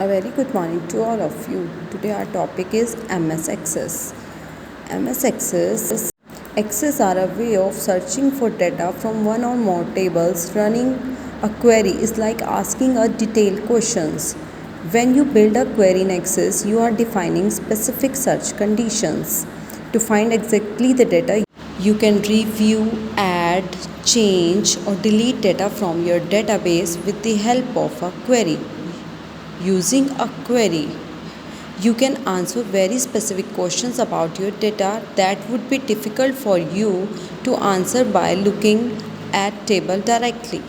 A very good morning to all of you. Today our topic is MS Access. MS Access are a way of searching for data from one or more tables. Running a query is like asking a detailed questions. When you build a query in Access, you are defining specific search conditions. To find exactly the data, you can review, add, change or delete data from your database with the help of a query. Using a query, you can answer very specific questions about your data that would be difficult for you to answer by looking at table directly.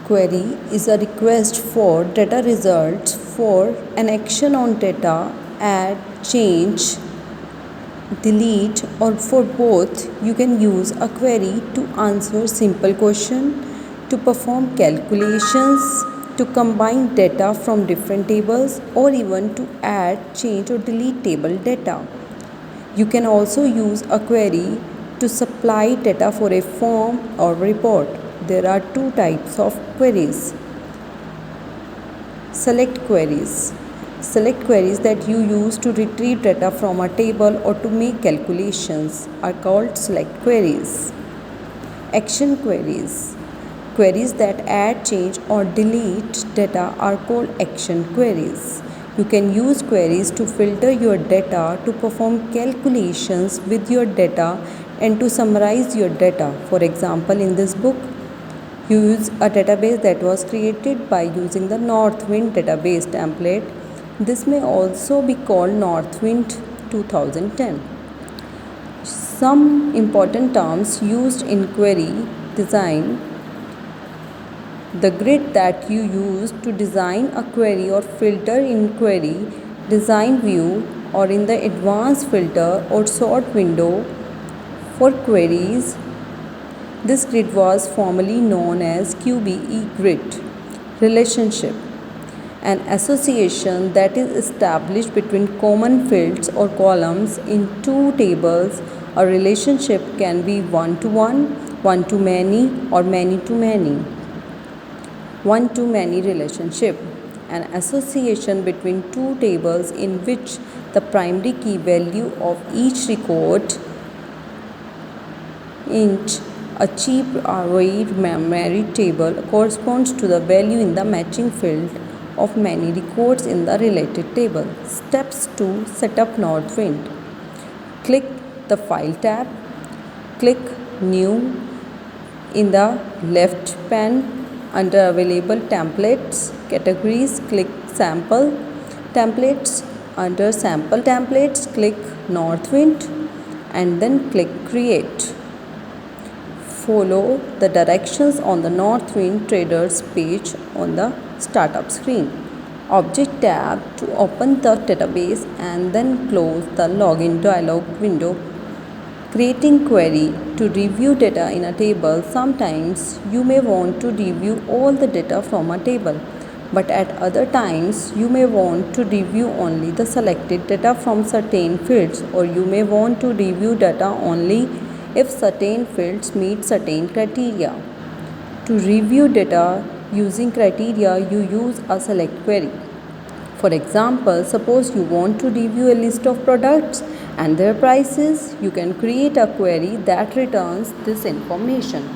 Query is a request for data results for an action on data, add, change, delete, or for both. You can use a query to answer simple question, to perform calculations, to combine data from different tables, or even to add, change or delete table data. You can also use a query to supply data for a form or report. There are two types of queries. Select queries. Select queries that you use to retrieve data from a table or to make calculations are called select queries. Action queries. Queries that add, change or delete data are called action queries. You can use queries to filter your data, to perform calculations with your data and to summarize your data. For example, in this book, you use a database that was created by using the Northwind database template. This may also be called Northwind 2010. Some important terms used in query design. The grid that you use to design a query or filter in query design view or in the advanced filter or sort window for queries. This grid was formerly known as QBE grid. Relationship. An association that is established between common fields or columns in two tables. A relationship can be one-to-one, one-to-many or many-to-many. One-to-many relationship. An association between two tables in which the primary key value of each record in a cheap arrayed memory table corresponds to the value in the matching field of many records in the related table. Steps to set up Northwind. Click the File tab. Click New in the left pane under Available Templates categories. Click Sample Templates. Under Sample Templates, click Northwind and then click Create. Follow the directions on the Northwind Traders page on the startup screen. Object tab to open the database and then close the login dialog window. Creating query to review data in a table. Sometimes you may want to review all the data from a table, but at other times you may want to review only the selected data from certain fields, or you may want to review data only if certain fields meet certain criteria. To review data using criteria, you use a select query. For example, suppose you want to review a list of products and their prices. You can create a query that returns this information.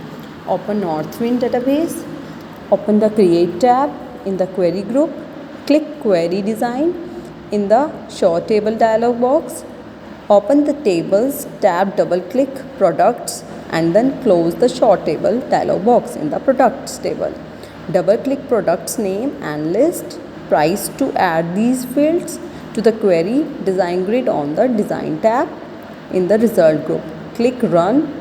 Open Northwind database. Open the Create tab in the Query group. Click Query Design in the Show Table dialog box. Open the Tables tab, double-click Products and then close the Show Table dialog box in the Products table. Double-click Products name and list price to add these fields to the Query Design grid on the Design tab in the Result group. Click Run.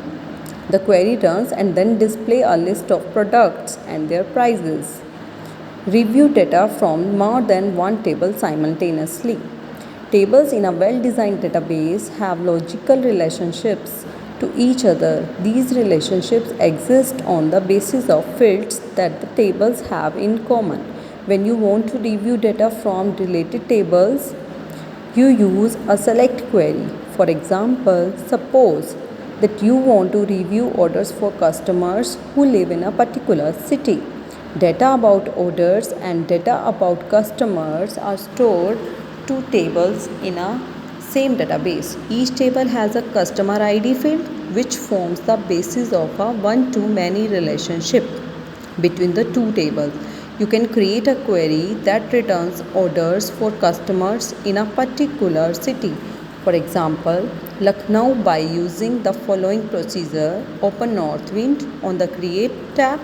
The query runs and then display a list of products and their prices. Review data from more than one table simultaneously. Tables in a well-designed database have logical relationships to each other. These relationships exist on the basis of fields that the tables have in common. When you want to review data from related tables, you use a select query. For example, suppose that you want to review orders for customers who live in a particular city. Data about orders and data about customers are stored two tables in a same database. Each table has a customer ID field which forms the basis of a one-to-many relationship between the two tables. You can create a query that returns orders for customers in a particular city. For example, Lucknow by using the following procedure. Open Northwind on the Create tab.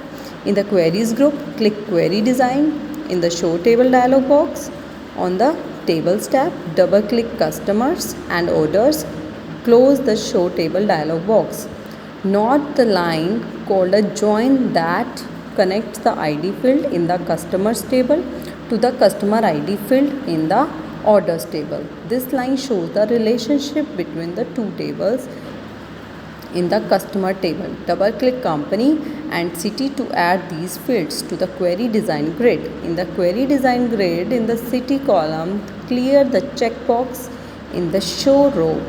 In the Queries group, click Query Design. In the Show Table dialog box, on the Tables tab, double-click Customers and Orders. Close the Show Table dialog box. Note the line called a join that connects the ID field in the Customers table to the Customer ID field in the Orders table. This line shows the relationship between the two tables in the customer table. Double click company and city to add these fields to the query design grid. In the query design grid, in the city column, clear the checkbox in the show row.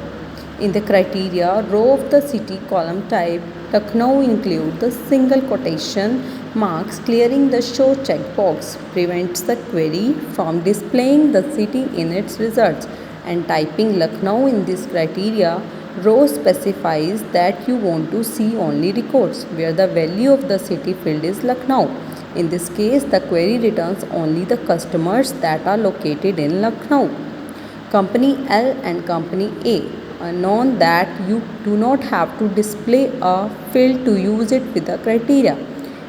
In the criteria row of the city column type, Lucknow include the single quotation marks. Clearing the show checkbox prevents the query from displaying the city in its results, and typing Lucknow in this criteria row specifies that you want to see only records where the value of the city field is Lucknow. In this case, the query returns only the customers that are located in Lucknow. Company L and Company A. Known that you do not have to display a field to use it with the criteria.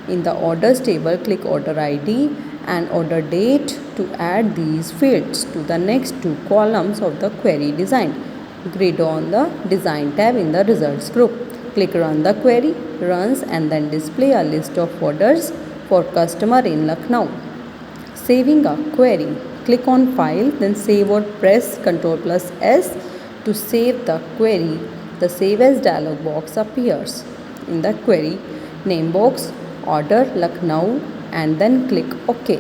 In the orders table, click order ID and order date to add these fields to the next two columns of the query design. Grid on the design tab in the results group. Click run the query, runs and then display a list of orders for customer in Lucknow. Saving a query. Click on file, then save or press Ctrl+S to save the query. The Save As dialog box appears. In the query name box, order Lucknow and then click OK.